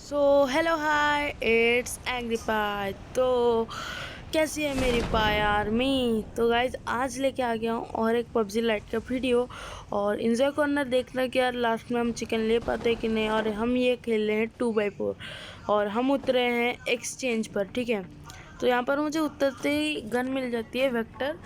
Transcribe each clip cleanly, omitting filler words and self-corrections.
So hello hi it's angry pie. तो कैसी है मेरी पाई आर्मी। तो गाइज आज लेके आ गया हूँ और एक पबजी लाइट का वीडियो और इन्जॉय कॉर्नर देखना कि यार लास्ट में हम चिकन ले पाते कि नहीं। और हम ये खेल रहे हैं 2x4 और हम उतरे हैं एक्सचेंज पर। ठीक है, तो यहाँ पर मुझे उतरते ही गन मिल जाती है वेक्टर,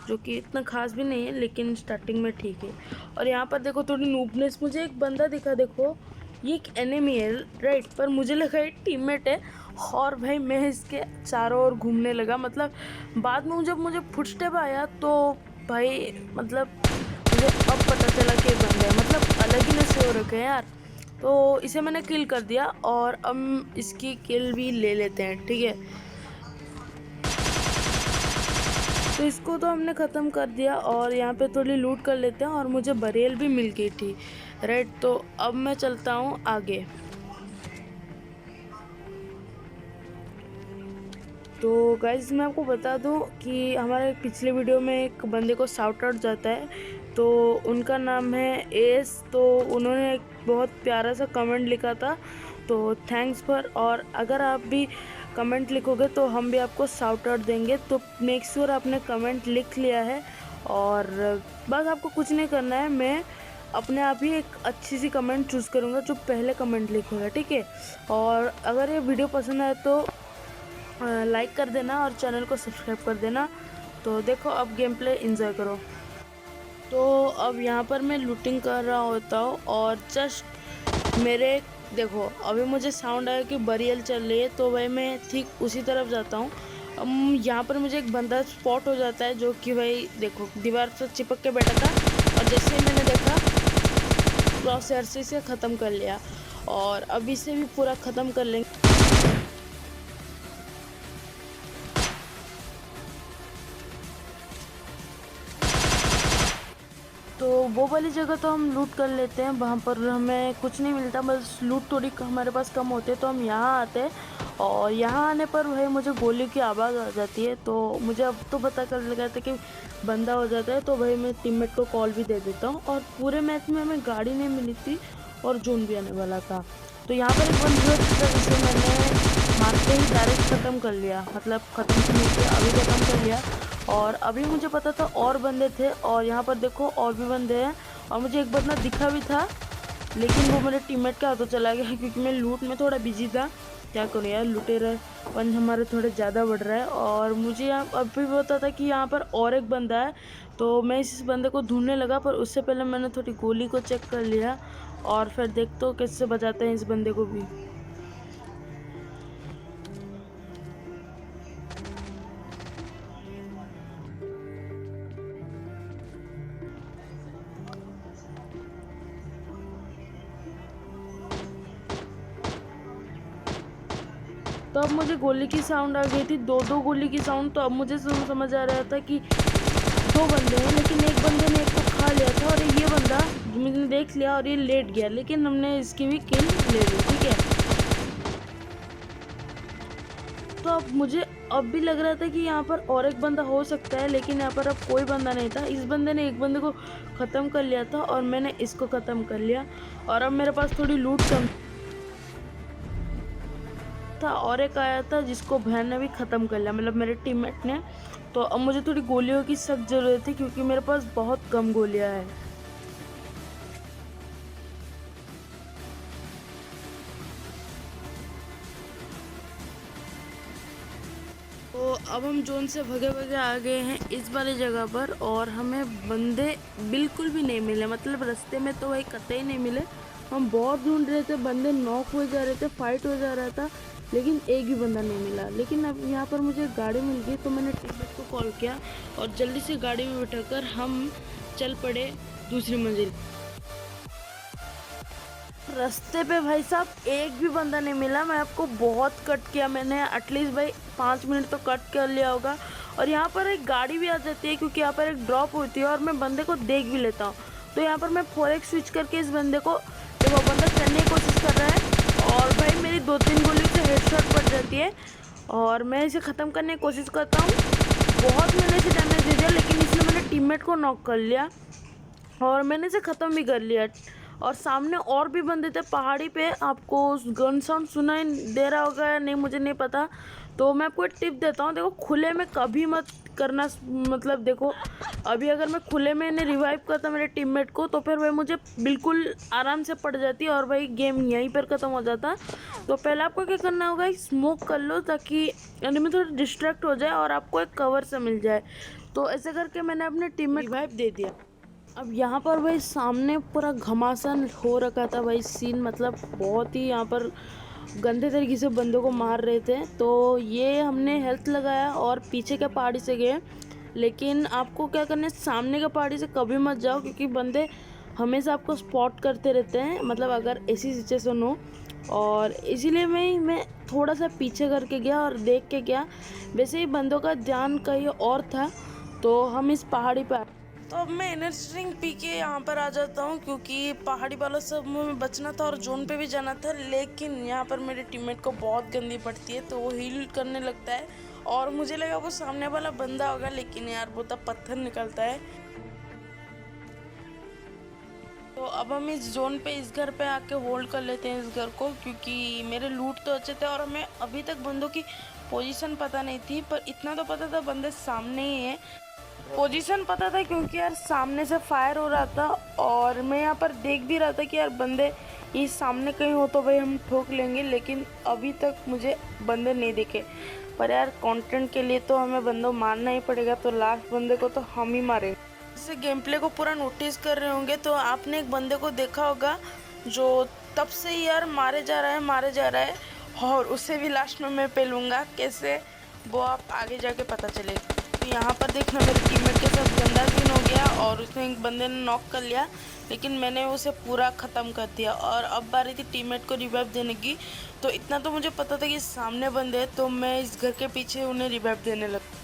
जो कि इतना खास भी नहीं है लेकिन स्टार्टिंग में ठीक है। और यहाँ पर देखो थोड़ी नूबनेस, मुझे एक बंदा दिखा, देखो ये एक एनिमी है राइट, पर मुझे लगा ये टीममेट है। और भाई मैं इसके चारों ओर घूमने लगा, मतलब बाद में जब मुझे फुटस्टेप आया तो भाई मतलब मुझे अब पता चला कि बंदा है, मतलब अलग ही नशे हो रखे हैं यार। तो इसे मैंने किल कर दिया और अब इसकी किल भी ले लेते हैं। ठीक है, तो इसको तो हमने ख़त्म कर दिया और यहाँ पे थोड़ी लूट कर लेते हैं और मुझे बरेल भी मिल गई थी राइट। तो अब मैं चलता हूँ आगे। तो गाइज मैं आपको बता दूं कि हमारे पिछले वीडियो में एक बंदे को शाउट आउट जाता है, तो उनका नाम है एस। तो उन्होंने एक बहुत प्यारा सा कमेंट लिखा था, तो थैंक्स फॉर। और अगर आप भी कमेंट लिखोगे तो हम भी आपको शाउट आउट देंगे। तो मेक श्योर आपने कमेंट लिख लिया है और बस आपको कुछ नहीं करना है। मैं अपने आप ही एक अच्छी सी कमेंट चूज़ करूँगा जो पहले कमेंट लिखेगा। ठीक है, और अगर ये वीडियो पसंद आए तो लाइक कर देना और चैनल को सब्सक्राइब कर देना। तो देखो अब गेम प्ले इंजॉय करो। तो अब यहाँ पर मैं लूटिंग कर रहा होता हूँ और जस्ट मेरे देखो अभी मुझे साउंड आया कि बरियल चल रही है, तो भाई मैं ठीक उसी तरफ जाता हूँ। यहाँ पर मुझे एक बंदा स्पॉट हो जाता है जो कि भाई देखो दीवार से चिपक के बैठा था, और जैसे ही मैंने देखा क्रॉस एयर से इसे ख़त्म कर लिया और अब इसे भी पूरा ख़त्म कर लेंगे। तो वो वाली जगह तो हम लूट कर लेते हैं, वहाँ पर हमें कुछ नहीं मिलता, बस लूट थोड़ी हमारे पास कम होते तो हम यहाँ आते हैं। और यहाँ आने पर भाई मुझे गोली की आवाज़ आ जाती है, तो मुझे अब तो पता कर लगा था कि बंदा हो जाता है। तो भाई मैं टीममेट को कॉल भी दे देता हूँ। और पूरे मैच में हमें गाड़ी नहीं मिली थी और जोन भी आने वाला था। तो यहाँ पर एक बंदा था जिसे मैंने मारते ही डायरेक्ट ख़त्म कर लिया, मतलब ख़त्म तो नहीं किया, अभी ख़त्म कर लिया। और अभी मुझे पता था और बंदे थे और यहाँ पर देखो और भी बंदे हैं। और मुझे एक बंदा दिखा भी था लेकिन वो मेरे टीममेट के हाथों चला गया क्योंकि मैं लूट में थोड़ा बिजी था। क्या करूँ यार, लुटेरा पंच हमारे थोड़े ज़्यादा बढ़ रहा है। और मुझे यहाँ अभी भी पता था कि यहाँ पर और एक बंदा है, तो मैं इस बंदे को ढूंढने लगा, पर उससे पहले मैंने थोड़ी गोली को चेक कर लिया और फिर देखते हो कैसे बचाते हैं इस बंदे को भी। तो अब मुझे गोली की साउंड आ गई थी, दो गोली की साउंड। तो अब मुझे समझ आ रहा था कि दो बंदे हैं, लेकिन एक बंदे ने एक को खा लिया था और ये बंदा मैंने देख लिया और ये लेट गया, लेकिन हमने इसकी भी किल ले ली। ठीक है, तो अब मुझे अब भी लग रहा था कि यहाँ पर और एक बंदा हो सकता है, लेकिन यहाँ पर अब कोई बंदा नहीं था। इस बंदे ने एक बंदे को ख़त्म कर लिया था और मैंने इसको ख़त्म कर लिया। और अब मेरे पास थोड़ी लूट कम था और एक आया था जिसको बहन ने भी ख़त्म कर लिया, मतलब मेरे टीममेट ने। तो अब मुझे थोड़ी गोलियों की सख्त ज़रूरत थी क्योंकि मेरे पास बहुत कम गोलियां हैं। तो अब हम जोन से भगे भगे आ गए हैं इस वाली जगह पर और हमें बंदे बिल्कुल भी नहीं मिले, मतलब रास्ते में तो वही कतई नहीं मिले। हम बहुत ढूंढ रहे थे, बंदे नॉक हो जा रहे थे, फाइट हो जा रहा था, लेकिन एक भी बंदा नहीं मिला। लेकिन अब यहाँ पर मुझे गाड़ी मिल गई, तो मैंने टीममेट को कॉल किया और जल्दी से गाड़ी में बिठाकर हम चल पड़े दूसरी मंजिल। रास्ते पे भाई साहब एक भी बंदा नहीं मिला, मैं आपको बहुत कट किया मैंने, एटलीस्ट भाई 5 मिनट तो कट कर लिया होगा। और यहाँ पर एक गाड़ी भी आ जाती है क्योंकि यहाँ पर एक ड्रॉप होती है और मैं बंदे को देख भी लेता हूँ। तो यहाँ पर मैं 4x स्विच करके इस बंदे को, जब वो बंदा चढ़ने की कोशिश कर रहा है और भाई मेरी 2-3 गोली से हेडशॉट पड़ जाती है और मैं इसे ख़त्म करने की कोशिश करता हूँ। बहुत मैंने इसे डैमेज दे दिया, लेकिन इसने मेरे टीममेट को नॉक कर लिया और मैंने इसे ख़त्म भी कर लिया। और सामने और भी बंदे थे पहाड़ी पे। आपको गन साउंड सुनाई दे रहा होगा या नहीं मुझे नहीं पता। तो मैं आपको एक टिप देता हूँ, देखो खुले में कभी मत करना। मतलब देखो अभी अगर मैं खुले में इन्हें रिवाइव करता मेरे टीममेट को, तो फिर भाई मुझे बिल्कुल आराम से पड़ जाती और भाई गेम यहीं पर ख़त्म हो जाता। तो पहले आपको क्या करना होगा, स्मोक कर लो ताकि एनिमी थोड़ा डिस्ट्रैक्ट हो जाए और आपको एक कवर से मिल जाए। तो ऐसे करके मैंने अपने टीममेट रिवाइव दे दिया। अब यहाँ पर भाई सामने पूरा घमासान हो रखा था भाई सीन, मतलब बहुत ही यहाँ पर गंदे तरीके से बंदों को मार रहे थे। तो ये हमने हेल्थ लगाया और पीछे के पहाड़ी से गए। लेकिन आपको क्या करना है, सामने के पहाड़ी से कभी मत जाओ क्योंकि बंदे हमेशा आपको स्पॉट करते रहते हैं, मतलब अगर ऐसी सिचुएशन हो। और इसीलिए मैं थोड़ा सा पीछे करके गया और देख के गया। वैसे ही बंदों का ध्यान कहीं और था, तो हम इस पहाड़ी पर। तो अब मैं एनर्जी ड्रिंक पी के यहाँ पर आ जाता हूँ क्योंकि पहाड़ी वालों से में बचना था और जोन पे भी जाना था। लेकिन यहाँ पर मेरे टीममेट को बहुत गंदी पड़ती है तो वो हील करने लगता है और मुझे लगा वो सामने वाला बंदा होगा, लेकिन यार वो तब पत्थर निकलता है। तो अब हम इस जोन पे इस घर पे आके होल्ड कर लेते हैं इस घर को, क्योंकि मेरे लूट तो अच्छे थे और हमें अभी तक बंदों की पोजीशन पता नहीं थी, पर इतना तो पता था बंदे सामने ही है। पोजीशन पता था क्योंकि यार सामने से फायर हो रहा था और मैं यहाँ पर देख भी रहा था कि यार बंदे ये सामने कहीं हो तो भाई हम ठोक लेंगे। लेकिन अभी तक मुझे बंदे नहीं दिखे, पर यार कंटेंट के लिए तो हमें बंदों मारना ही पड़ेगा, तो लास्ट बंदे को तो हम ही मारेंगे। जैसे गेम प्ले को पूरा नोटिस कर रहे होंगे तो आपने एक बंदे को देखा होगा जो तब से ही यार मारे जा रहा है और उसे भी लास्ट में मैं पेलूँगा कैसे, वो आप आगे जाके पता चलेगा। तो यहाँ पर देखना मेरे टीममेट के साथ गंदा सीन हो गया और उसने एक बंदे ने नॉक कर लिया, लेकिन मैंने उसे पूरा ख़त्म कर दिया। और अब बारी थी टीममेट को रिवाइव देने की। तो इतना तो मुझे पता था कि सामने बंदे हैं, तो मैं इस घर के पीछे उन्हें रिवाइव देने लगा।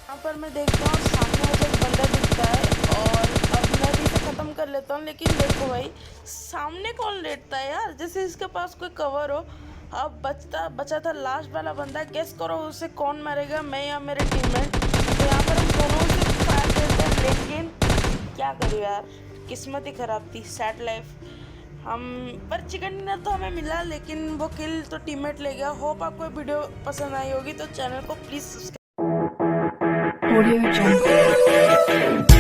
यहाँ पर मैं देखता हूँ सामने मुझे एक बंदा दिखता है और अब मैं भी इसे ख़त्म कर लेता हूँ। लेकिन देखो भाई सामने कौन लेटता है यार, जैसे इसके पास कोई कवर हो। अब बचा था लास्ट वाला बंदा, गेस करो उसे कौन मारेगा, मैं या मेरे टीममेट। तो यहाँ पर हम दोनों से फायर देते हैं, लेकिन क्या करूँ यार किस्मत ही ख़राब थी, सैड लाइफ। हम पर चिकन डिनर तो हमें मिला, लेकिन वो किल तो टीममेट ले गया। होप आपको वीडियो पसंद आई होगी, तो चैनल को प्लीज़ Audio Jungle.